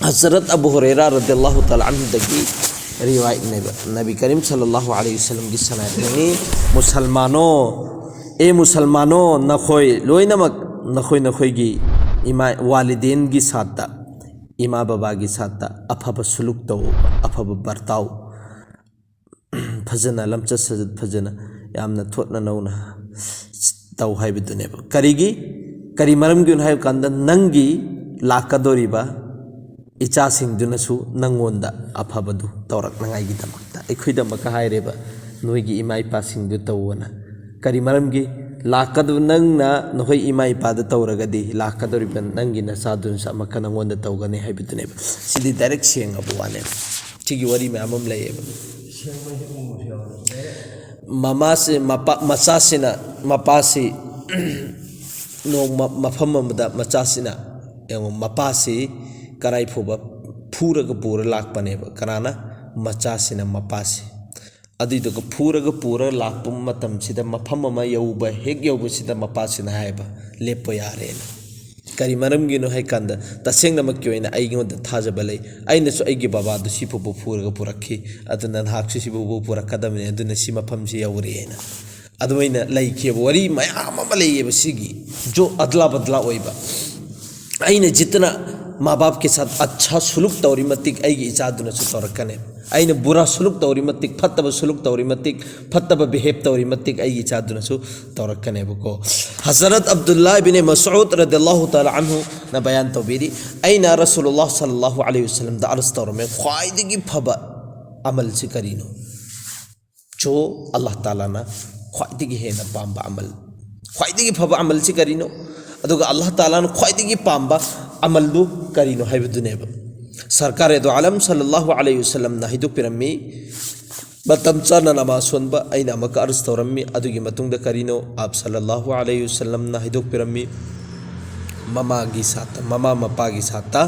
Hazrat Abu Hurairah radhiyallahu ta'ala anhu dagi riwayat Nabi Karim sallallahu alaihi wasallam ki sanad ni Musalmano nakhoi loinamak nakhoi gi ima walidin gi satta ima baba gi satta afaba suluk taw afaba bartaw fajana lamcha sajad fajana yamna thotna nauna taw haibidune kari maram gi un hay kanda nangi lakadoriba icha sing dunasu nangonda afabadu tawrak nangai gi damakta Eikhoida maka haireba noigi imai passing du tawona kari maram gi lakadu nangna nohoi imai pada tawragadi lakadoriban nangi na sadun sa maka nangonda tawgani haibidune sidi direct sing abuane chigi wari me amam layeba mamase masasina mapasi no mafamamda machasina yang mapasi karai phoba phuraga pura lakpaneba karana machasina mapasi adiduga phuraga pura lakpum matam sida mafam ama yauba hek yauba sida mapasina haiba lepo yarena kari maram gino hai kanda tasengna makyoina aigonda thajaba lei aina so aigi baba du sipu phuraga purakhi aduna haksu sipu purakadamne aduna sima famsi yaurena aduina lei ke wari mayam ama lei sigi jo adla badla oiba aina jitna माँ बाप के साथ अच्छा सुलूक तौरी मतिक आएगी इजादुन से तौर कने आइने बुरा सुलूक तौरी मतिक फत्तब सुलूक तौरी मतिक फत्तब बिहेव तौरी मतिक आएगी इजादुन से तौर कने बको हज़रत अब्दुल्लाह बिन मसऊद रदियल्लाहु ताला अन्हु न बयान तौबीरी आइना रसूलुल्लाह सल्लल्लाहु अलैहि वसल्लम दा अर्ज़ तौर में ख्वाइदगी फबा अमल से करीनो जो अल्लाह ताला ना ख्वाइदगी है ना पाम्बा अमल ख्वाइदगी फबा अमल से करीनो अदुगा अल्लाह ताला ना ख्वाइदगी पाम्बा अमलु करीनो हाइबदुनेब सरकार दो आलम सल्लल्लाहु अलैहि वसल्लम ना हिदु पिरम्मी मतम चना नमाज सोनबा आइना मका अर्ज तौरम्मी अदुगी मतुंगदा करीनो आप सल्लल्लाहु अलैहि वसल्लम ना हिदु पिरम्मी ममा गी साता ममा मपा गी साता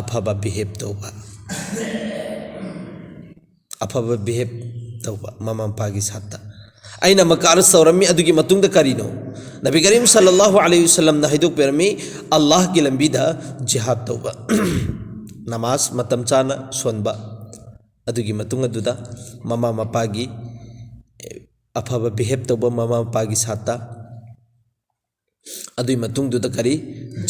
अफबा बिहेव तौबा ममा मपा गी साता आइना मका अर्ज तौरम्मी अदुगी मतुंगदा करीनो नबी करीम सल्लल्लाहु अलैहि वसल्लम ना हिदुक पेरमी अल्लाह की लंबीदा जिहाद तौबा नमाज मतम चाना सोनबा अदुगी मतुंग अदुदा ममा मपागी अफबा बिहेव तौबा ममा मपागी साता अदुई मतुंग दुदा करी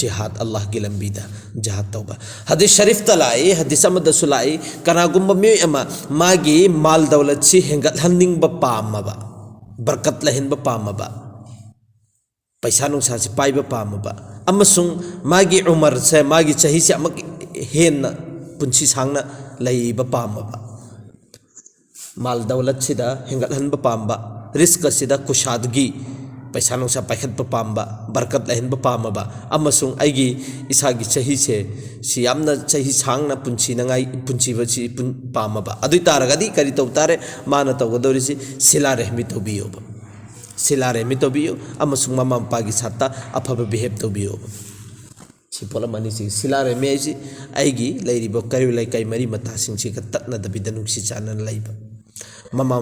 जिहाद अल्लाह की लंबीदा जिहाद तौबा हदीस शरीफ तलाई हदीस अमद सुलाई कनागुम्बा मे अमा मागी माल दौलत सी हेंगत हन्निंग बा पामबा बरकत लहिन बा पामबा पैसा नुसा से पाइब पामबा अमसुंग मागी उमर से मागी चाही से अमक हेन पुंसी सांगना लईब पामबा माल दौलत सिदा हेंगलहन पामबा रिस्क सिदा कुशादगी पैसा नुसा पाइखत पामबा बरकत लहन पामबा अमसुंग आइगी इसागी चाही से सियामना चाही सांगना पुंसी नंगाई पुंसी बची पामबा अदुई तारगदी करी तौ तारे माना तौगदोरिसी सिला रहमी तौबियोबा सिलारे में तो बियो अमसुंग ममा मपागी साता अफब बिहेव तो बियो सिपोला मनी सी सिलारे में जी आएगी लेरिबो करी लाई कई मरी मता सिंग सी तत्ना दबी दनुक्सी चानन लाइबा ममा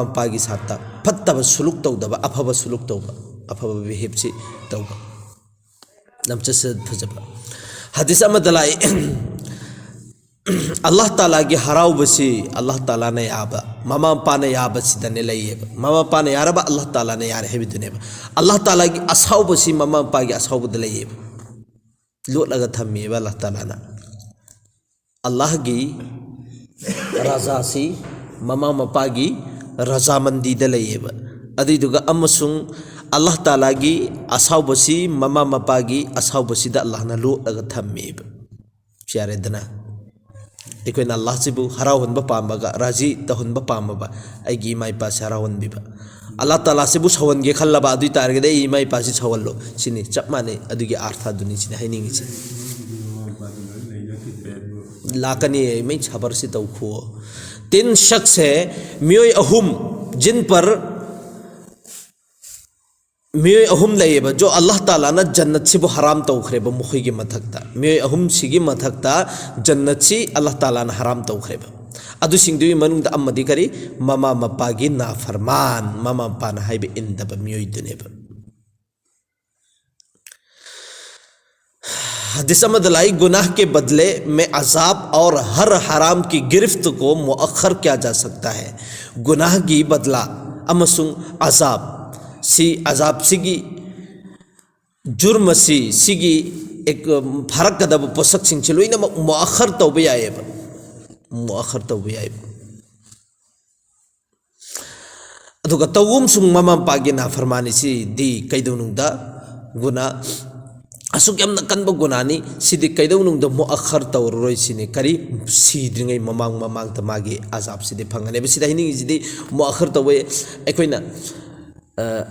मपागी साता फत्तब सुलुक तौदबा अफब सुलुक तौबा अफब बिहेव सी तौबा नमचस फजबा हदीस अमदलाई अल्लाह ताला की हराव बसी अल्लाह ताला ने याबा मामा पाने याब सिदने लईब मामा पाने यारबा अल्लाह ताला ने यार है बिदुनेब अल्लाह ताला की असाव बसी मामा पागी असाव बदलईब लोट लगा थमेब अल्लाह ताला ना अल्लाह की रजा सी मामा मपागी रजामंदी दलईब अदिदुगा अमसुंग अल्लाह ताला की असाव बसी मामा मपागी असाव बसी द अल्लाह ना लोट लगा थमेब प्यारे दना इकोइन अल्लाह से हराव हनबा पामबा राजी तहनबा पामबा आइगी इमा इपा से हराव हनबीबा अल्लाह ताला से सवनगे खल्लबा अदुई तारगदे इमा इपा से सवल्लो सिनी चप माने अदुगी अर्थ दुनी सिनी हाइनिंग से लाकनी मै खबर से तौखो तीन शख्स है मियोय अहुम जिन पर मियोय अहुम लेब जो अल्लाह ताला ना जन्नत से हराम तौखरेब मुखी की मथकता मियोय अहुम सिगी मथकता जन्नत से अल्लाह ताला ना हराम तौखरेब अदु सिंगदुई मनुंग अम्मदी करी ममा मपागी नाफरमान ममा मपाना हाइबे इंदब मियोय दुनेब हदीस में दलाई गुनाह के बदले में अजाब और हर हराम की गिरफ्त को मुअख्खर किया जा सकता है गुनाह की बदला अमसुंग अजाब सी अजाब सिगी जुर्म सिगी एक फरक कदब पोसक सिंह लोइना मुअख्खर तौबे याएब मुअख्खर तौबे याएब अदुगा तौगुम सुंग ममा पागे ना फरमानी सी दी कैदौनुंदा गुना असुक यमना कनब गुनानी सिदी कैदौनुंदा मुअख्खर तौरोय सिने करी सिद्रिङै ममांग ममांग त मागे अजाब सिदी फंगने बसिदा हिनि सिदी मुअख्खर तौवे अखोइना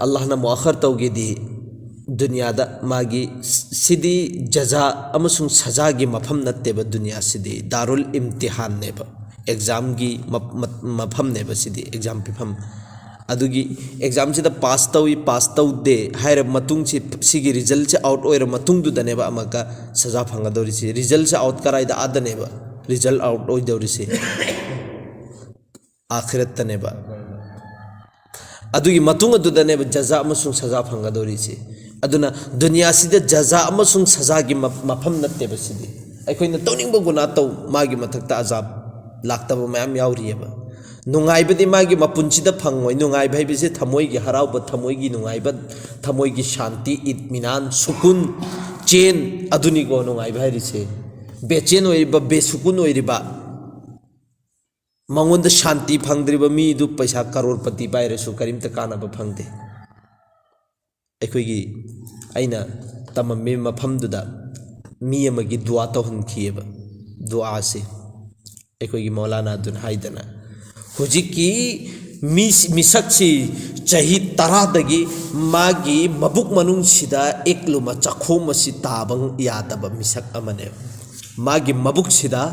अल्लाह ना मुअख्खर तौगे दी दुनिया दा मागी सिदी जजा अमसुंग सजा गी मफम नत्तेब दुनिया सिदी दारुल इम्तिहान नेब एग्जाम गी मफम नेब सिदी एग्जाम पिफम अदुगी एग्जाम से पास तौदे हायर मतुंग सिगी रिजल्ट से आउट ओइर मतुंग दुदनेबा अमका सजा फंगदोरिसी रिजल्ट से आउट कराइदा आदनेबा रिजल्ट आउट ओइदोरिसी आखिरत तनेबा अदुगी मतुंग दुदनेबा जजा अमसुंग सजा फंगदोरिसी अदुना दुनिया सिदे जजा अमसुंग सजा गी मफम नत्तेबा सिदी अखोइना तौनिंग गुना तौ मागी मथक्ता अजाब लाक्तबा मयाम याउरियबा नुंगाइबदी मागी मपुंचिदा फंगोय नुंगाइब हाइबिसे थमोयगी हराउब थमोयगी नुंगाइब थमोयगी शांति इत्मिनान सुकुन चेन अदुनी को नुंगाइब हाइरिसे बेचेन ओइरिबा बेसुकुन ओइरिबा मंगोंद शांति फंगद्रिबा मी दु पैसा करोड़पति पाइरेसु करिमता कानाबा फंगदे अखोयगी आइना तममे मफमदुदा मी अमगी दुआ तौहनखियेबा दुआ से अखोयगी मौलाना दुन हाइदना हुजिकी मिसक्सी चाही तरादगी मागी मबुक मनुंग सिदा एकलुमा चखोम सि ताबंग यादब मिसक अमने मागी मबुक सिदा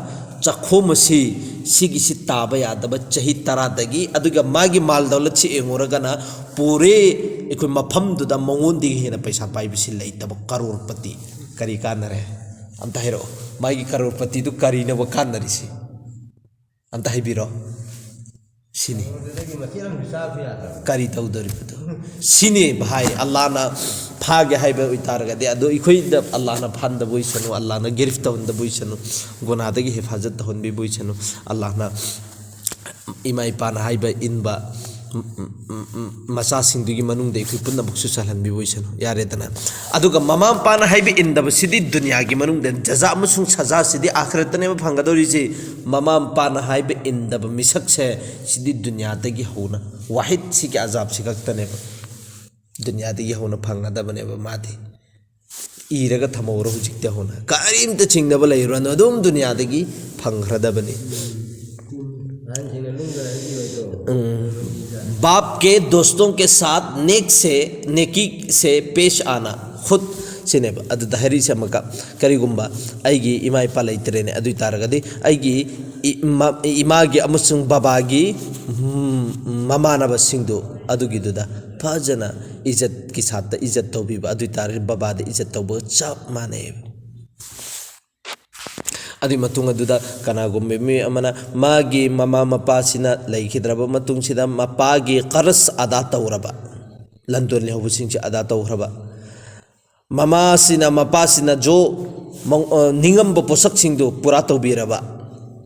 चखोम सिगी सि ताब यादब चाही तरादगी अदुगा मागी माल दौलत सि एंगोरगना पूरे एकोय मफम दुदा मंगोंदी हेना पैसा पाइबिसि लैतब करोड़पति करी कानरे अंत हेरो मागी करोड़पति दु करी न वकानरिसि अंत हाइबिरो सिनी करी तौदरिबदो सिनी भाई अल्लाह ना फागे हाइबे उतारगदे अदो इखोइद अल्लाह ना फांद बोइसनु अल्लाह ना गिरफ्त होंद बोइसनु गुनादगी हिफाजत होनबी बोइसनु अल्लाह ना इमा इपाना हाइबे इनबा मसा सिंदुगी मनुंग दे पुन्ना बुक्सु चलहनबी बोइसनु यारेदना अदुगा ममा पाना हाइबे इनदब सिदी दुनिया की मनुंग दे जजा अमसुंग सजा सिदी आखिरतने फंगदोरिजे ममा पाना हाइबे इनदब मिसक से सिदी दुनिया दगी होना वाहिद सिके अजाब सिकक्तने दुनिया दगी होना फंगदबने मादे इरगा थमौर हुजिकते होना कारिमते चिंगदब लैरन अदुम दुनिया दगी फंगरदबने बाप के दोस्तों के साथ नेकी से पेश आना खुद सिनेब अदु दहरी से मका करिगुंबा आइगी इमा इपा लैतरेने अदु तारगदि आइगी इमागी अमसुंग बाबागी ममानब सिंधु अदुगिदुदा फजना इज्जत की साथ इज्जत तौबीबा अदु तार बाबादे इज्जत तौबो चप माने अदि मतुंग अदुदा कनागुम्बे मी अमना मागी ममा मपासिना लैखिद्रबा मतुंग सिदा मपागी कर्स अदा तौरबा लंदोन ले होबसिंग अदा तौरबा ममासिना मपासिना जो निंगम पोसक सिंधु पूरा तौबीरबा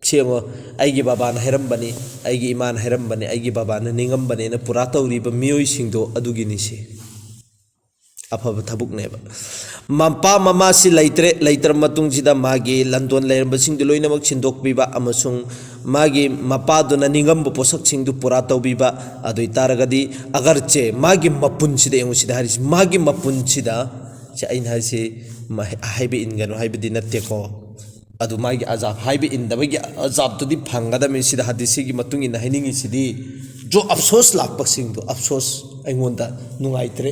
सेमो आइगी बाबा न हैरमबनी आइगी इमान हैरमबनी आइगी बाबा न निंगमबनी न पूरा तौरीबा मियोय सिंधु अदुगिनिसे अफब थबुकनेबा मपा ममा सि लैतर मतुंग सिदा मागी लंदोन लेरबसिंग लोइनमक छिंदोकबीबा अमसुंग मागी मपादुना निंगम पोसक सिंधु पूरा तौबीबा अदुइ तारगदी अगर चे मागी मपुन सिदा यंग सिदा हरिस मागी मपुन सिदा चे आइन हरिसे हाइबे इनगनो हाइबेदि नत्तेको अदु मागी अजाब हाइबे इनदबगी अजाब तुदि फंगदमे सिदा हदिसिगी मतुंग इन हाइनिंग सिदी जो अफसोस लापसिंग अफसोस अइंगोंदा नुंगाइत्रे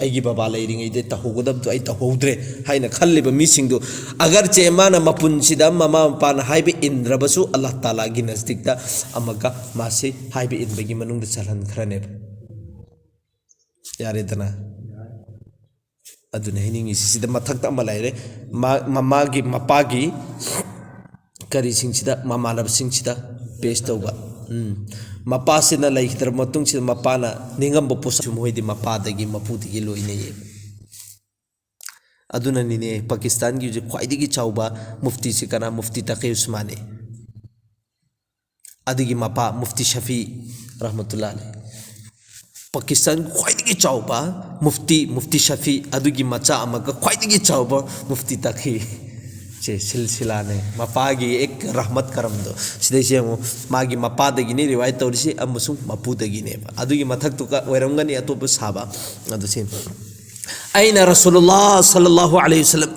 अइगी बाबा लैरिङैदे तहोगदब तो अइ तहोद्रे हाइना खल्लिबा मिसिंगदो अगर चे माना मपुनसिदा ममा मपाना हाइबे इनद्रबसु अल्लाह ताला गी नजदीकता अमका मासे हाइबे इनबगी मनुंगदा चलहन खरने यारेदना अदुने हिनिंग सिदा मथक्ता मलाइरे ममागी मपागी करी सिंगसिदा ममानब सिंगसिदा पेश तौबा मपासिना लैखिद्र मतुंग सिदा मपाना निंगम पोसु मोइदि मपादगी मपुदिगी लोइने अदुननिने पाकिस्तान की जो ख्वाइदगी चाउबा मुफ्ती से कना मुफ्ती तकी उस्मानी अदगी मपा मुफ्ती शफी रहमतुल्लाह अलैह पाकिस्तान ख्वाइदगी चाउबा मुफ्ती शफी अदगी मचा अमका ख्वाइदगी चाउबा मुफ्ती तकी चे सिलसिला ने मपागी एक रहमत करम दो सिदे से मागी मपादगी ने रिवायत तौरसी अमसुम मपुदगी ने अदगी मथक तो का वरंगनी अतोप साबा अदु से अयना रसूलुल्लाह सल्लल्लाहु अलैहि वसल्लम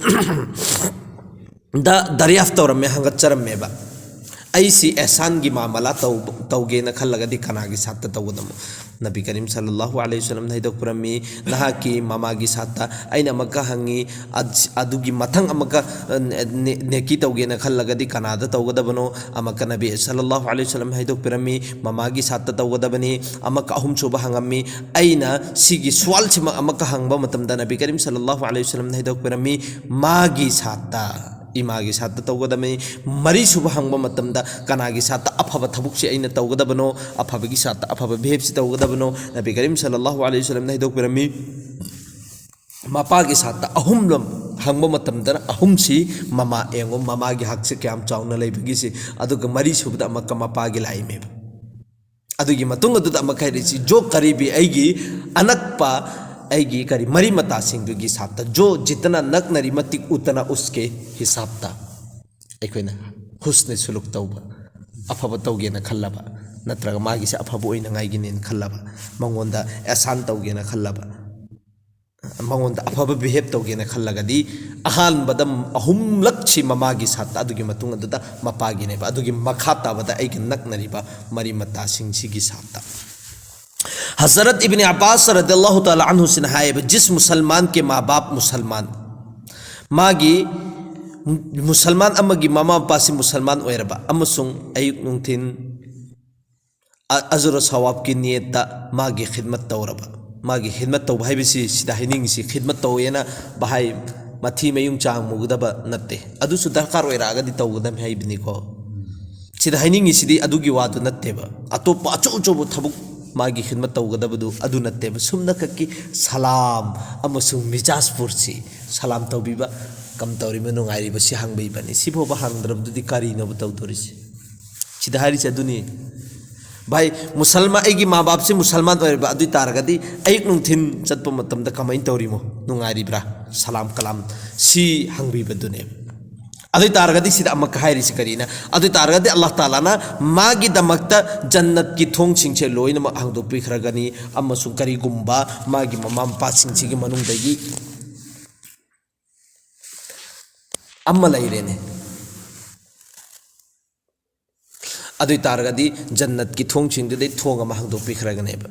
दा दरियाफ्त तौरम में हंगत चरम में बा ऐसी एहसान की मामला तौगे न खल्लगदी कनागी साथ तौगदम नबी करीम सल्लल्लाहु अलैहि वसल्लम ने दो पुरमी नहा की मामा की साथ अइना मक्का हंगी अदुगी मथंग अमका नेकी तौगे न खल्लगदी कनादा तौगदबनो अमका नबी सल्लल्लाहु अलैहि वसल्लम ने दो पुरमी मामा की साथ तौगदबनी अमका अहुम सुबह हंगमी अइना सिगी सवाल से अमका हंगबा मतमदा नबी करीम सल्लल्लाहु अलैहि वसल्लम ने दो पुरमी मागी साथ इमागी साथ तौगदबनी मरी सुबह हंगबा मतमदा कनागी साथ अफब थबुक से अइना तौगदबनो अफबगी साथ अफब भेब से तौगदबनो नबी करीम सल्लल्लाहु अलैहि वसल्लम ने दो पुरमी मापागी साथ अहुम हंगबा मतमदा अहुम सी ममा एंगो ममागी हक से क्याम चाउना लेबगी से अदुग मरी सुबदा अमका मपागी लाइमे अदुगी मतुंग अदुदा अमका रिसी जो करीबी एगी अनकपा एगी करी मरी मता सिंह साथ जो जितना नकनरी मतिक उतना उसके हिसाब ता एखोइना हुस्न सुलुक तौबा अफब तौगेना खल्लबा नत्रगा मागी से अफब ओइना गाइगिनेन खल्लबा मंगोंदा एहसान तौगेना खल्लबा मंगोंदा अफब बिहेव तौगेना खल्लगदी अहान बदम अहुमलक छि ममागी साथ अदुगी मतुंग अदुदा मपागिनेबा अदुगी मखा ताबदा एगी नकनरीबा मरी मता सिंह सिगी साथ हज़रत इब्न अब्बास रज़ियल्लाहु ताला अन्हु से है जिस मुसलमान के माँ बाप मुसलमान मागी मुसलमान अमगी मामा पासी मुसलमान ओइरबा अमसुंग अयुक नुंथिन अजुर सवाब की नियता मागी खिदमत तौरबा मागी खिदमत तौ भाई बिसी सिदा हिनिंग सी खिदमत तौयेना भाई मथी मयुंग चांग मुगदबा नत्ते अदुसु दरकार ओइरागदी तौगदम हाइबनिको सिदा हिनिंग सिदी अदुगी वादु नत्तेबा अतोप अचो अचोबो थबुक मागी खिदमत तौगदबदु अदु नत्तेबा सुमना कक्की सलाम अमसुंग मिजाजपुर सी सलाम तौबीबा कम तौरी में नुंगाइरिबा सि हांगबैबनी सिफोबा हांगद्रबदुदी कारिनोबा तौदोरिसि सिदा हारिस अदुनी भाई मुसलमान एगी माँ बाप से मुसलमान ओइरबा अदु तारगदी अयुक नुंथिन चतपा मतमदा कमाइन तौरिमो नुंगाइरिब्रा सलाम कलाम सि हांगबैबदुने अदु तारगदी सिदा अमक हाइरिसि करीना अदु तारगदी अल्लाह ताला ना मागी दमकता जन्नत की थोंग सिंचे लोइना मा हांगदो पिखरगनी अमसुं करीगुंबा मागी ममा मपा सिंचिगी मनुंगदगी अम्मा लैरेने अदु तारगदी जन्नत की थोंग सिंगदे थोंग अमा हांगदो पिखरगनेबा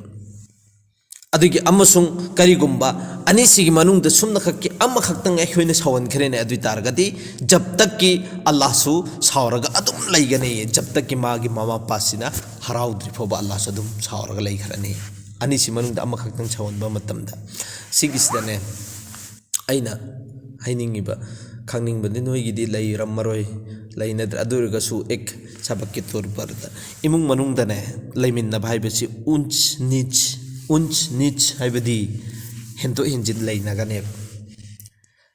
अदुगी अमसुं करीगुंबा अनिसिगी मनुंग द सुमना खक्की अम्मा खक्तंग एखोइने सावन खरेने अदु तारगदी जब तक कि अल्लाह सु सावरगा अदुम लैगने जब तक कि मागी मामा पासिना हराउद्रि फोबा अल्लाह सु अदुम सावरगा लैखरने अनिसि मनुंग द अम्मा खक्तंग सावनबा मतमदा सिगिसदने अइना हाइनिंगिबा खांगनिंगबदि नोइगिदि लैरमरोय लैनद्र अदुरगसु एक सबक के तौर पर इमुंग मनुंग दने लैमिन्ना भाइबसि उंच नीच हाइबदी हेंतो हिंजिन लैनगने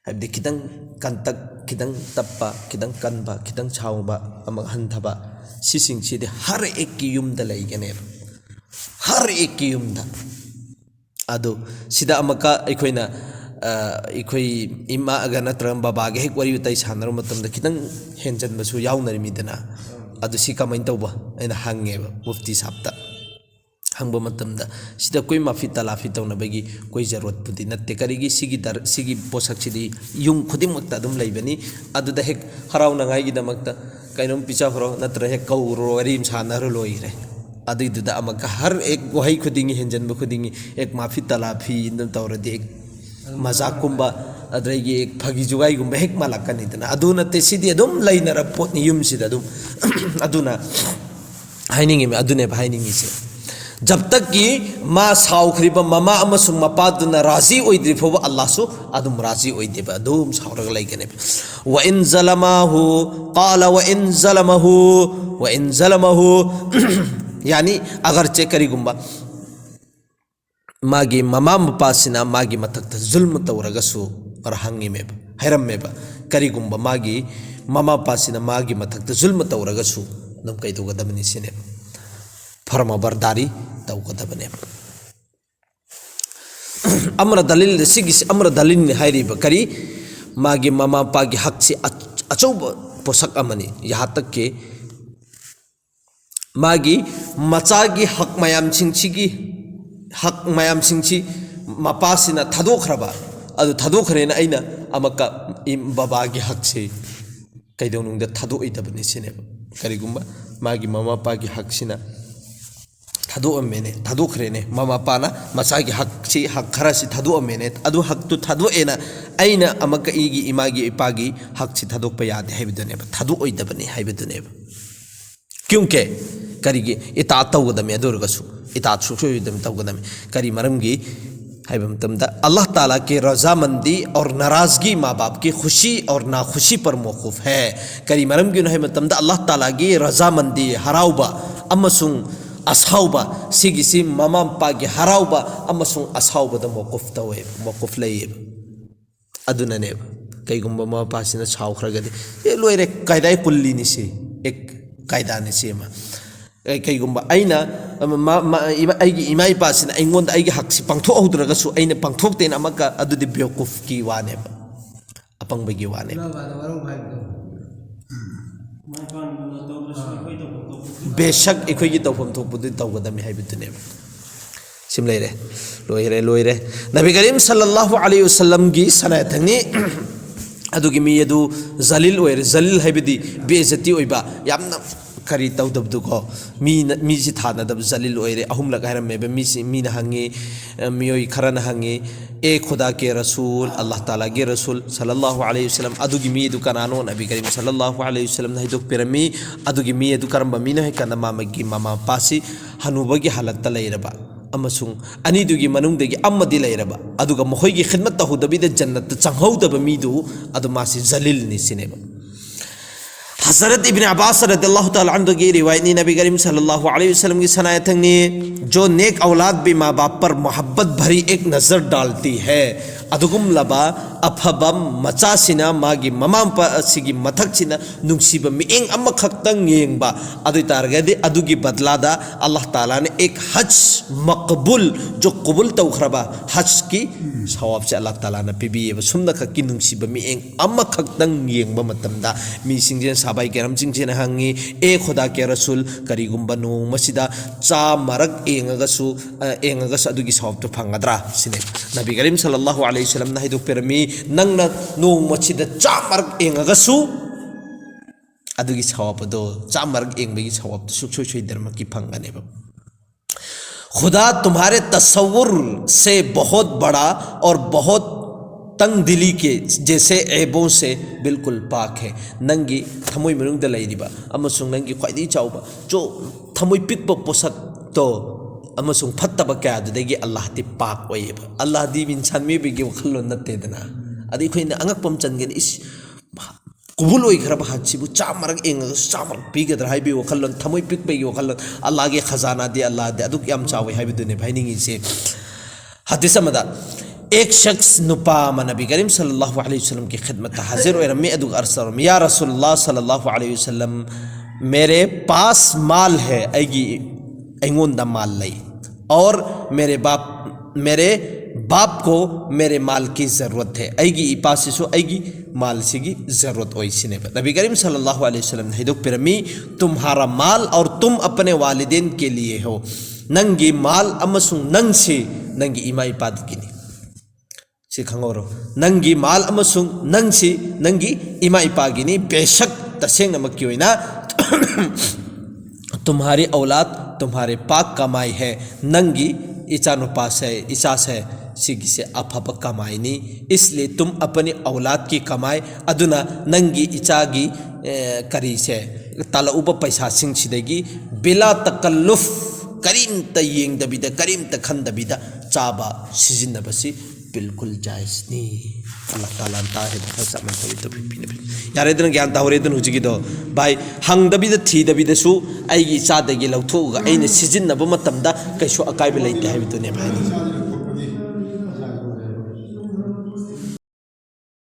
हाइबदी खिदंग कंतक खिदंग तप्पा खिदंग कनबा खिदंग छावबा अमग हंथबा सिसिंग सिदे हर एक की युमदा लैगने हर एक की युमदा अदो सिदा अमका एखोइना इखोई इमा अगर नत्रम बाबा गे हेक वरी उतै सानर मतमदा खिदंग हेंजनबसु याउनरिमिदना अदु सि कमाइन तौबा एना हंगेबा मुफ्ती साहबता हंगबा मतमदा सिदा कोई माफी तलाफी तौनबगी कोई जरूरत पुदी नत्ते करिगी सिगी पोसक सिदी युम खुदिमक्ता अदुम लैबनी अदुदा हेक हराउनगाइगी दमक्ता कैनोम पिचा हरो नत्र हेक कौरो वरीम सानर लोइरे अदुदा अमका हर एक वही खुदिंगी हेंजनबा खुदिंगी एक माफी तलाफी न तौरदि एक मजाक कुंबा अद्रैगी एक फगी जुगाई गुंबा हेक मालकनिदना अदुना ते सिदी अदुम लैनर पोतनी युम सिदा अदुम अदुना हाइनिंगी में अदुने हाइनिंगी से जब तक कि मा साउखरिबा ममा अमसुंग मपादुना राजी ओइद्रि फोबा अल्लाह सु अदुम राजी ओइदेबा अदुम साउरग लैगने व इन ज़लमाहु क़ाला व इन ज़लमहु यानी अगर चे करिगुंबा मागी ममा मपासिना मागी मतक जुल्म तौरगसु or hangimeb hairameba karigumba magi mama pasina magi mathakta zulma tawragasu nam kai tugadabani sine farma bardari tawgadabane amra dalil sigis amra dalil ni hairiba kari magi mama pagi haksi achauba posak amani yaha tak ke magi machagi hak mayam singchigi hak mayam singchi mapasina thadokhraba adu thadokhrena aina amaka babagi hakse kaidonungda thadoidabani sine karigumba magi mama pagi haksina thado amene thado khrene mama pana masagi hakchi hak kharasi thado amene adu haktu thado ena aina amaka igi imagi ipagi hakchi thadok pa yade haibidune thado oidabani haibidune kyunke karigi ita tawgadami adurgasu ita suksuyudam tawgadami kari maramgi हाइबम तमदा अल्लाह ताला के रजामंदी और नाराजगी माँ बाप की खुशी और नाखुशी पर मौकूफ है करी मरम की नहे तमदा अल्लाह ताला की रजामंदी हराउबा अमसुंग असाउबा सिगिसी ममा पा की हराउबा अमसुंग असाउबा द मौकूफ तवे मौकूफ लेब अदुनने कईगुम्बा माँ पासिना छाउखरगदे ये लोइरे कायदाय कुल्ली निसे एक कायदा निसे मा कईगुम्बा आइना आइगी इमा इपासिना आइंगोंदा आइगी हक्सि पांगथोहौद्रगसु आइना पांगथोक्तेना अमका अदुदि बेवकूफ की वाने अपंगबगी वाने बेशक एखोइगी तौफम थोकपुदि तौगदमि हाइबुदुने सिम लेरे लोइरे नबी करीम सल्लल्लाहु अलैहि वसल्लम गी सनातनी अदुगी मी यदु जलील ओइरे जलील हाइबदि बेइज्जती ओइबा यामना करी तौदबदुको मी से थानदब जलील ओइरे अहुमलक हारमेबे मी न हंगे मियोई खरन हंगे ए खुदा के रसूल अल्लाह ताला के रसूल सल्लल्लाहु अलैहि वसल्लम अदुगी मी दु कनानो नबी करीम सल्लल्लाहु अलैहि वसल्लम न हिदुक पिरमी अदुगी मी दु करम मी न कन मामगी मामा पासी हनुबगी हालत लैरबा अमसुंग अनिदुगी मनुंगदगी अम्मदि लैरबा अदुगा मखोइगी खिदमत तहुदबिद जन्नत चंगहौदब मीदु अदु मासी जलील नि सिनेबा हज़रत इब्न अब्बास रज़ियल्लाहु ताला अन्हु की रिवायत नबी करीम सल्लल्लाहु अलैहि वसल्लम की सनायत ने जो नेक औलाद भी माँ बाप पर मोहब्बत भरी एक नज़र डालती है अदुगुम लबा अफबम मचासिना मागी ममाम पासिगी मथक्सिना नुंसीब मिएंग अम्मा खक्तंग येंगबा अदु तारगदे अदुगी बदलादा अल्लाह ताला ने एक हज मकबूल जो कबूल तौखरबा हज की सवाब से अल्लाह ताला ने पिबीए सुमना खक्की नुंसीब मिएंग अम्मा खक्तंग येंगबा मतमदा मीसिंगजे साबाई केरम सिंगजे हंगी ए खुदा के रसूल करीगुम्बा नो मसिदा चा मरक एंगगसु अदुगी सवाब तो फंगद्रा सिने नबी करीम सल्लल्लाहु अलैहि वसल्लम ना हिदु पेरमी नंगना नो मचिदा चा मरक एंगगसु अदुगी सवाब दो चा मरक एंगबगी सवाब सुखसोय सोय धर्म की फंगनेबा खुदा तुम्हारे तसव्वुर से बहुत बड़ा और बहुत तंग दिली के जैसे ऐबों से बिल्कुल पाक है नंगी थमोई मनुंगदा लैरिबा अमसुंग नंगी ख्वाइदी चाउबा जो थमोई पिकबा पोसक तो अमसुंग फत्तबा कयादुदगी अल्लाह ति पाक ओइबा अल्लाह दी इंसान में बिगे वखलो नतेदना अदि खोइना अंगकपम चनगेन इस कबूल ओइखरबा हाचिबु चामरक एंग चामरक पिगदर हाइबि वखलो थमोई पिकबेगी वखलो अल्लाह के खजाना दे अल्लाह दे अदुक याम चावे हाइबिदुने भाइनिंगी से हदीस मदा एक शख्स नुपाम नबी करीम सल्लल्लाहु अलैहि वसल्लम की खिदमत हाजिर और मैं अदुक अरसर या रसूलुल्लाह सल्लल्लाहु अलैहि वसल्लम मेरे पास माल है एगी एंगोंदा माल लई और मेरे बाप को मेरे माल की ज़रूरत है एगी इपासिसो एगी माल सिगी ज़रूरत ओइसिने नबी करीम सल्लल्लाहु अलैहि वसल्लम ने हिदुक पिरमी तुम्हारा माल और तुम अपने वालिदैन के लिए हो नंगी माल अमसुंग नंग से नंगी इमा इपाद किनी से खंगोरो नंगी माल अमसुंग नंग से नंगी इमा इपागिनी बेशक तसेंग नमकी होइना तुम्हारी औलाद तुम्हारे पाक कमाई है नंगी इचानुपास है इचास है सिगी से अफब कमाईनी इसलिए तुम अपनी औलाद की कमाई अदुना नंगी इचागी करी से तलउब पैसा सिंग सिदेगी बिला तकल्लुफ करीम तयेंग दबिदा करीम तखन दबिदा चाबा सिजिनबसी बिल्कुल जायज़ नहीं अल्लाह ताला ताहे फसा मन तबि तो पिने यारे दन ज्ञान तावरे दन हुजिगी दो भाई हंग दबिदा थी दबिदा सु आइगी चादगी लौथोगा आइने सिजिनब मतमदा कैसो अकाइबे लैते हाइबतुने भाई